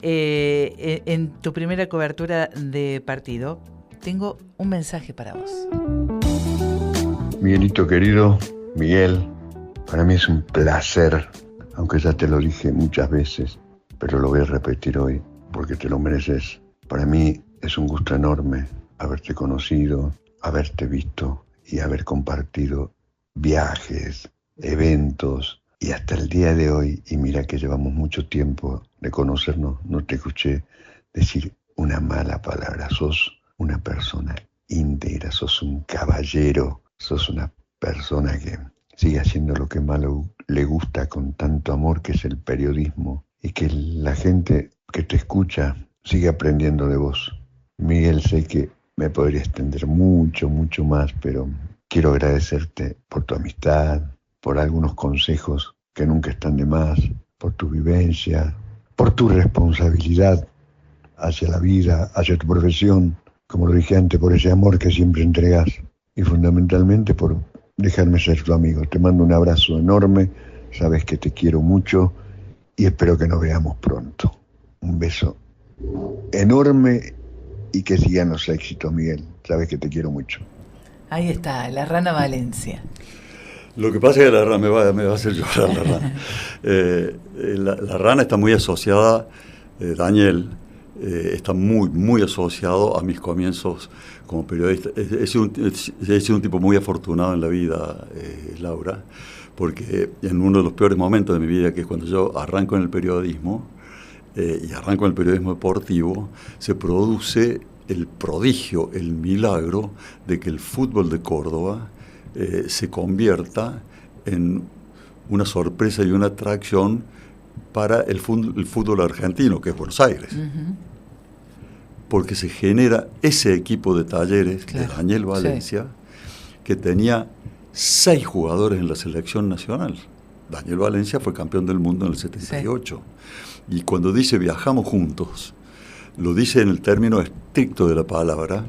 en tu primera cobertura de partido, tengo un mensaje para vos. Miguelito querido, Miguel, para mí es un placer, aunque ya te lo dije muchas veces, pero lo voy a repetir hoy, porque te lo mereces. Para mí es un gusto enorme haberte conocido, haberte visto y haber compartido viajes, eventos, y hasta el día de hoy, y mira que llevamos mucho tiempo de conocernos, no te escuché decir una mala palabra. Sos una persona íntegra, sos un caballero, sos una persona que sigue haciendo lo que más le gusta con tanto amor, que es el periodismo, y que la gente que te escucha sigue aprendiendo de vos. Miguel, sé que me podría extender mucho, mucho más, pero quiero agradecerte por tu amistad, por algunos consejos que nunca están de más, por tu vivencia, por tu responsabilidad hacia la vida, hacia tu profesión, como lo dije antes, por ese amor que siempre entregas, y fundamentalmente por dejarme ser tu amigo. Te mando un abrazo enorme, sabes que te quiero mucho y espero que nos veamos pronto. Un beso enorme y que sigan los éxitos, Miguel. Sabes que te quiero mucho. Ahí está, la Rana Valencia. Lo que pasa es que la rana me va a hacer llorar la rana. La rana está muy asociada, Daniel, está muy, muy asociado a mis comienzos como periodista. He sido un tipo muy afortunado en la vida, Laura, porque en uno de los peores momentos de mi vida, que es cuando yo arranco en el periodismo, y arranco en el periodismo deportivo, se produce el prodigio, el milagro de que el fútbol de Córdoba se convierta en una sorpresa y una atracción para el fútbol argentino, que es Buenos Aires. Porque se genera ese equipo de Talleres de Daniel Valencia, que tenía 6 jugadores en la selección nacional. Daniel Valencia fue campeón del mundo en el 78. Y cuando dice viajamos juntos, lo dice en el término estricto de la palabra,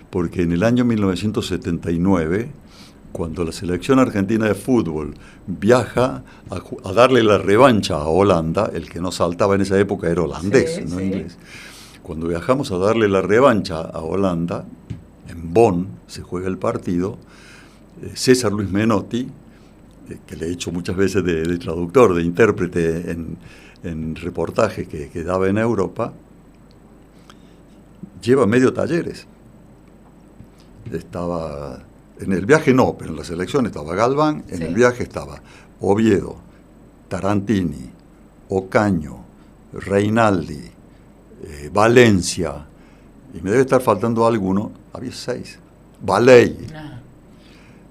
porque en el año 1979, cuando la selección argentina de fútbol viaja a darle la revancha a Holanda, el que no saltaba en esa época era holandés, no inglés. Cuando viajamos a darle la revancha a Holanda, en Bonn se juega el partido, César Luis Menotti, que le he hecho muchas veces de traductor, de intérprete en reportajes que daba en Europa, lleva medio Talleres. Estaba, en el viaje no, pero en la selección estaba Galván, en el viaje estaba Oviedo, Tarantini, Ocaño, Reinaldi, Valencia, y me debe estar faltando alguno, había 6, Valey.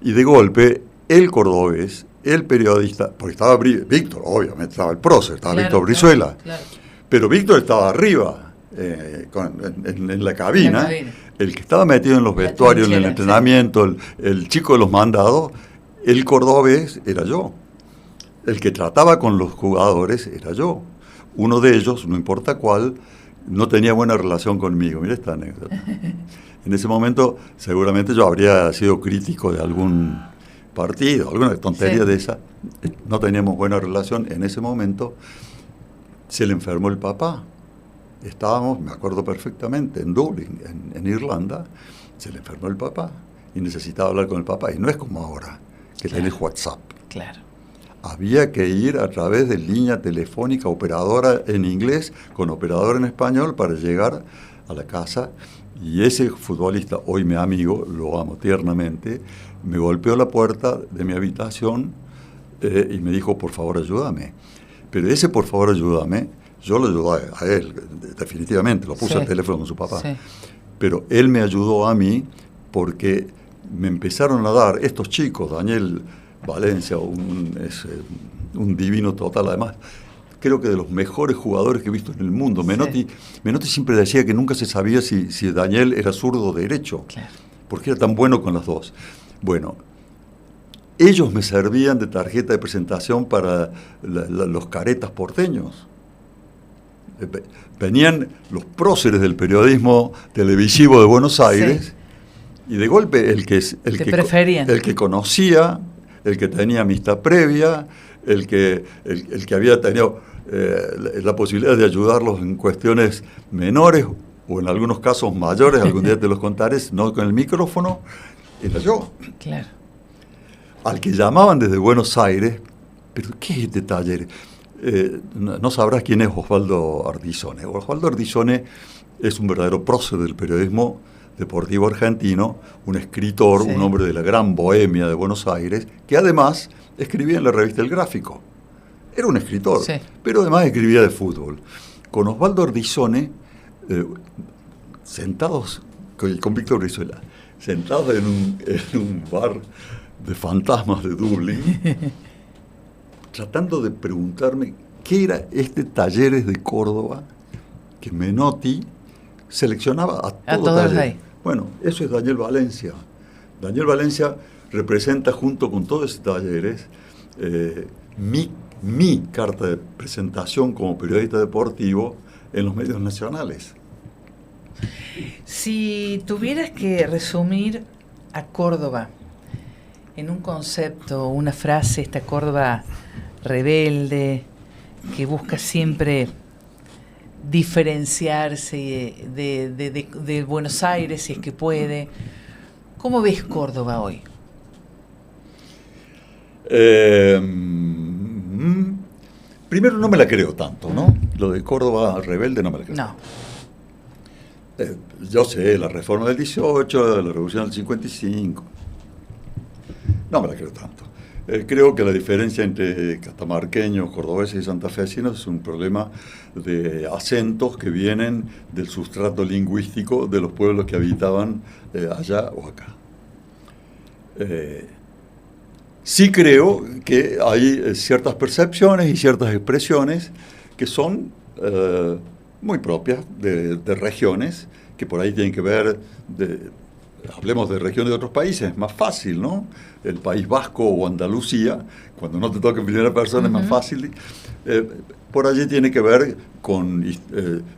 Y de golpe, el cordobés, el periodista, porque estaba Víctor, obviamente, estaba el prócer, estaba Víctor Brizuela, pero Víctor estaba arriba, en la cabina, el que estaba metido en los vestuarios, en el entrenamiento, el chico de los mandados, el cordobés era yo. El que trataba con los jugadores era yo. Uno de ellos, no importa cuál, no tenía buena relación conmigo. Mira esta anécdota. En ese momento, seguramente yo habría sido crítico de algún partido, alguna tontería de esa. No teníamos buena relación. En ese momento, se le enfermó el papá. Estábamos, me acuerdo perfectamente, en Dublín, en Irlanda, se le enfermó el papá y necesitaba hablar con el papá. Y no es como ahora, que tenés WhatsApp. Había que ir a través de línea telefónica, operadora en inglés, con operador en español, para llegar a la casa. Y ese futbolista, hoy mi amigo, lo amo tiernamente, me golpeó la puerta de mi habitación y me dijo, por favor, ayúdame. Pero ese por favor, ayúdame, yo lo ayudé a él, definitivamente, lo puse al teléfono con su papá. Pero él me ayudó a mí porque me empezaron a dar estos chicos, Daniel Valencia, es un divino total, además, creo que de los mejores jugadores que he visto en el mundo. Menotti siempre decía que nunca se sabía si Daniel era zurdo o derecho, porque era tan bueno con las dos. Bueno, ellos me servían de tarjeta de presentación para los caretas porteños. Venían los próceres del periodismo televisivo de Buenos Aires y de golpe el que conocía, el que tenía amistad previa, el que había tenido la posibilidad de ayudarlos en cuestiones menores o en algunos casos mayores, algún día te los contaré, no con el micrófono, era yo. Al que llamaban desde Buenos Aires, pero ¿qué es este taller? No sabrás quién es Osvaldo Ardizone. Osvaldo Ardizone es un verdadero prócer del periodismo deportivo argentino, un escritor, un hombre de la gran bohemia de Buenos Aires, que además escribía en la revista El Gráfico. Era un escritor, pero además escribía de fútbol. Con Osvaldo Ardizone, sentados, con Víctor Brizuela, sentados en un bar de fantasmas de Dublín, tratando de preguntarme qué era este Talleres de Córdoba que Menotti seleccionaba a todo Talleres. Bueno, eso es Daniel Valencia. Daniel Valencia representa junto con todos esos Talleres mi carta de presentación como periodista deportivo en los medios nacionales. Si tuvieras que resumir a Córdoba en un concepto, una frase, esta Córdoba rebelde, que busca siempre diferenciarse de Buenos Aires, si es que puede. ¿Cómo ves Córdoba hoy? Primero, no me la creo tanto, ¿no? Lo de Córdoba rebelde no me la creo. No. Yo sé, la reforma del 18, la revolución del 55. No me la creo tanto. Creo que la diferencia entre catamarqueños, cordobeses y santafesinos es un problema de acentos que vienen del sustrato lingüístico de los pueblos que habitaban allá o acá. Sí creo que hay ciertas percepciones y ciertas expresiones que son muy propias de regiones, que por ahí tienen que ver, hablemos de regiones de otros países, es más fácil, ¿no? El País Vasco o Andalucía, cuando no te toca en primera persona es más fácil. Por allí tiene que ver con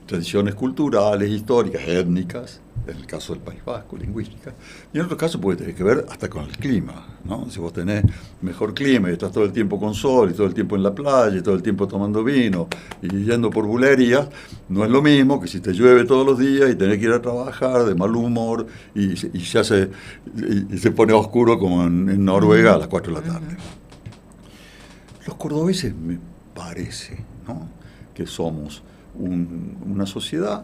tradiciones culturales, históricas, étnicas, en el caso del País Vasco, lingüística, y en otros casos puede tener que ver hasta con el clima, ¿no? Si vos tenés mejor clima y estás todo el tiempo con sol, y todo el tiempo en la playa, y todo el tiempo tomando vino, y yendo por bulerías, no es lo mismo que si te llueve todos los días y tenés que ir a trabajar de mal humor, y ya se pone oscuro como en Noruega a las 4 de la tarde. Los cordobeses me parece, ¿no?, que somos una sociedad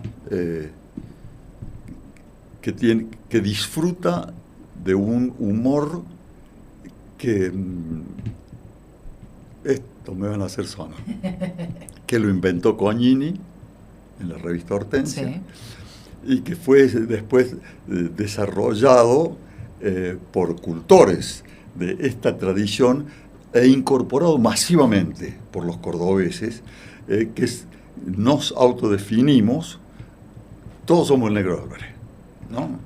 que disfruta de un humor que, esto me van a hacer sonar, que lo inventó Cognini en la revista Hortensia, sí, y que fue después desarrollado por cultores de esta tradición e incorporado masivamente por los cordobeses, que nos autodefinimos, todos somos el negro Álvarez, ¿no?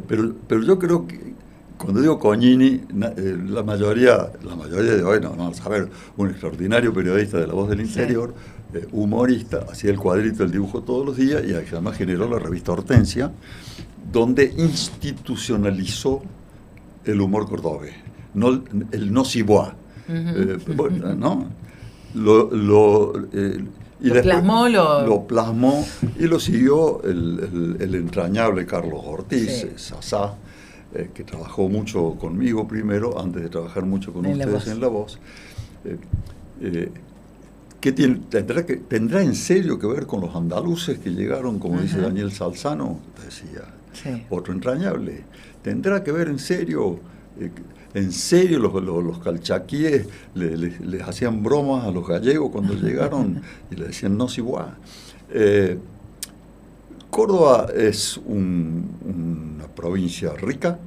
Pero yo creo que cuando digo Cognini, la mayoría de hoy no van a saber, un extraordinario periodista de La Voz del Interior, sí, humorista, hacía el cuadrito del dibujo todos los días y además generó la revista Hortensia, donde institucionalizó el humor cordobés, no, el no cibois, ¿no? Lo plasmó y lo siguió el entrañable Carlos Ortiz, sí, Sasá, que trabajó mucho conmigo primero, antes de trabajar mucho con ustedes en La Voz. ¿Tendrá en serio que ver con los andaluces que llegaron, como dice Daniel Salzano, decía, sí, otro entrañable? ¿Tendrá que ver en serio los calchaquíes les hacían bromas a los gallegos cuando llegaron y le decían no si guá? Córdoba es una provincia rica,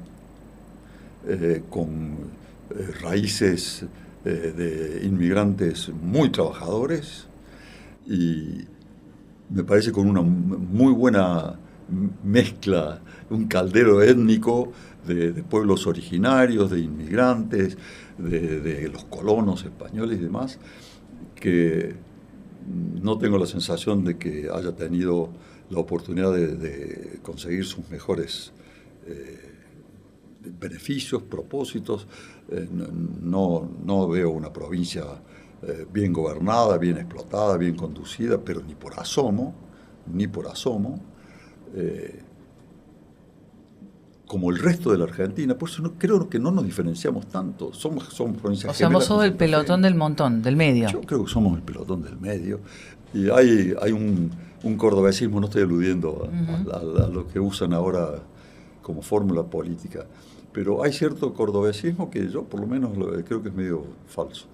con raíces de inmigrantes muy trabajadores y me parece con una muy buena mezcla, un caldero étnico de pueblos originarios, de inmigrantes, de los colonos españoles y demás, que no tengo la sensación de que haya tenido la oportunidad de conseguir sus mejores beneficios, propósitos. No veo una provincia bien gobernada, bien explotada, bien conducida, pero ni por asomo, como el resto de la Argentina. Por eso creo que no nos diferenciamos tanto. Somos provincias. O sea, somos el pelotón del montón, del medio. Yo creo que somos el pelotón del medio. Y hay un cordobesismo, no estoy aludiendo a lo que usan ahora como fórmula política, pero hay cierto cordobesismo que yo por lo menos creo que es medio falso.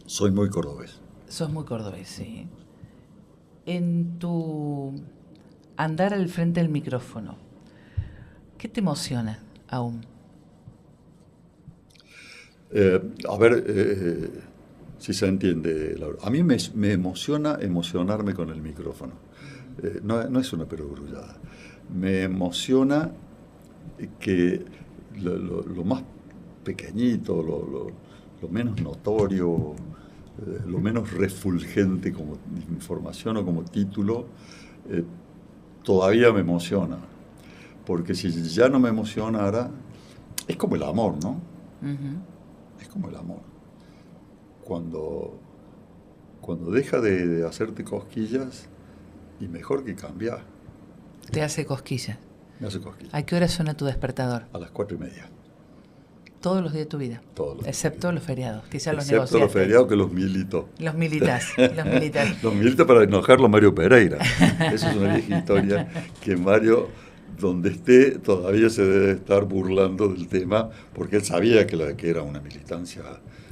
Soy muy cordobés. Sos muy cordobés, sí. En tu andar al frente del micrófono, ¿qué te emociona aún? A ver, si se entiende, Laura. A mí me emociona emocionarme con el micrófono. No es una perogrullada. Me emociona que lo más pequeñito, lo menos notorio, lo menos refulgente como información o como título, todavía me emociona. Porque si ya no me emocionara, es como el amor, ¿no? Es como el amor. Cuando deja de hacerte cosquillas, y mejor que cambiar. Te hace cosquillas. Me hace cosquillas. ¿A qué hora suena tu despertador? A las 4:30. Todos los días de tu vida. Todos los excepto días. Los feriados. Quizás los excepto negociaste. Los feriados que los milito. Los militas. Los milito para enojarlo a Mario Pereira. Esa es una vieja historia que Mario, donde esté, todavía se debe estar burlando del tema, porque él sabía que era una militancia.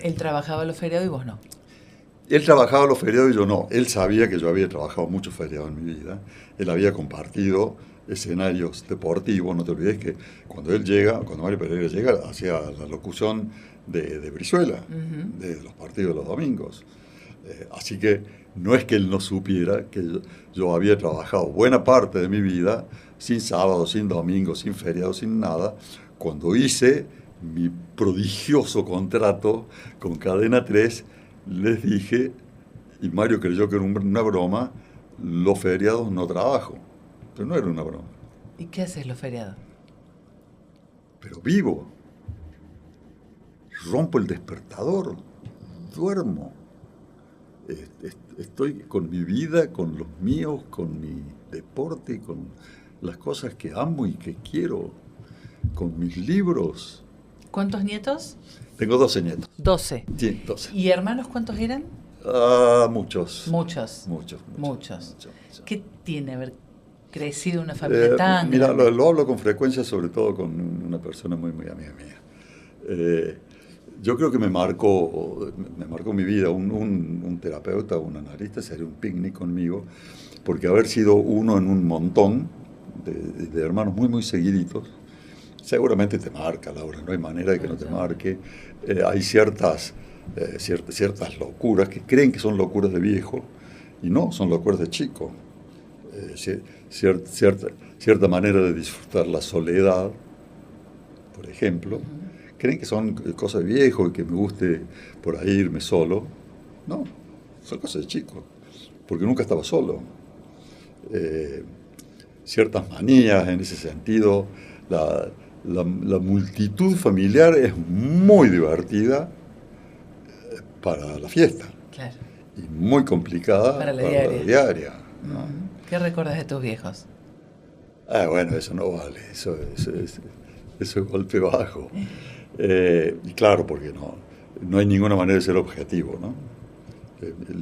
Él trabajaba los feriados y vos no. Él trabajaba los feriados y yo no. Él sabía que yo había trabajado muchos feriados en mi vida. Él había compartido escenarios deportivos. No te olvides que cuando Mario Pereira llega, hacía la locución de Brizuela, de los partidos de los domingos. Así que no es que él no supiera que yo había trabajado buena parte de mi vida sin sábado, sin domingo, sin feriado, sin nada, cuando hice mi prodigioso contrato con Cadena 3. Les dije, y Mario creyó que era una broma, los feriados no trabajo. Pero no era una broma. ¿Y qué haces los feriados? Pero vivo. Rompo el despertador. Duermo. Estoy con mi vida, con los míos, con mi deporte, con las cosas que amo y que quiero, con mis libros. ¿Cuántos nietos? Tengo 12 nietos. 12. Sí, 12. ¿Y hermanos cuántos eran? Muchos. Muchos. Muchos. ¿Qué tiene haber crecido una familia tan Mira, grande? lo hablo con frecuencia, sobre todo con una persona muy, muy amiga mía. Yo creo que me marcó mi vida. Un terapeuta, un analista, se haría un picnic conmigo, porque haber sido uno en un montón de hermanos muy, muy seguiditos, seguramente te marca, Laura, no hay manera de que no te marque. Hay ciertas locuras que creen que son locuras de viejo, y no, son locuras de chico. Cierta manera de disfrutar la soledad, por ejemplo. Creen que son cosas de viejo y que me guste por ahí irme solo. No, son cosas de chico, porque nunca estaba solo. Ciertas manías en ese sentido. La multitud familiar es muy divertida para la fiesta. Claro. Y muy complicada para la diaria. ¿no? ¿Qué recuerdas de tus viejos? Bueno, eso no vale. Eso es golpe bajo. Y claro, porque no hay ninguna manera de ser objetivo, ¿no?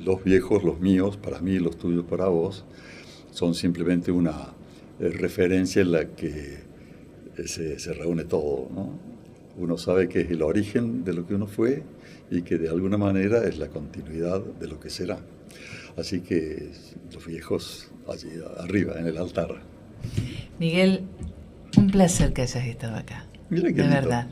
Los viejos, los míos, para mí, los tuyos para vos, son simplemente una referencia en la que se reúne todo, ¿no? Uno sabe que es el origen de lo que uno fue y que de alguna manera es la continuidad de lo que será. Así que los viejos allí arriba, en el altar. Miguel, un placer que hayas estado acá. Mira qué de lindo. verdad.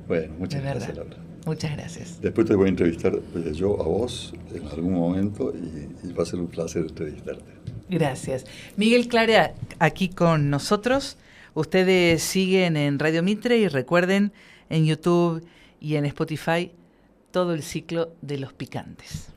Bueno, muchas de gracias, verdad. Laura. Muchas gracias. Después te voy a entrevistar yo a vos en algún momento y va a ser un placer entrevistarte. Gracias. Miguel Clara, aquí con nosotros. Ustedes siguen en Radio Mitre y recuerden en YouTube y en Spotify todo el ciclo de Los Picantes.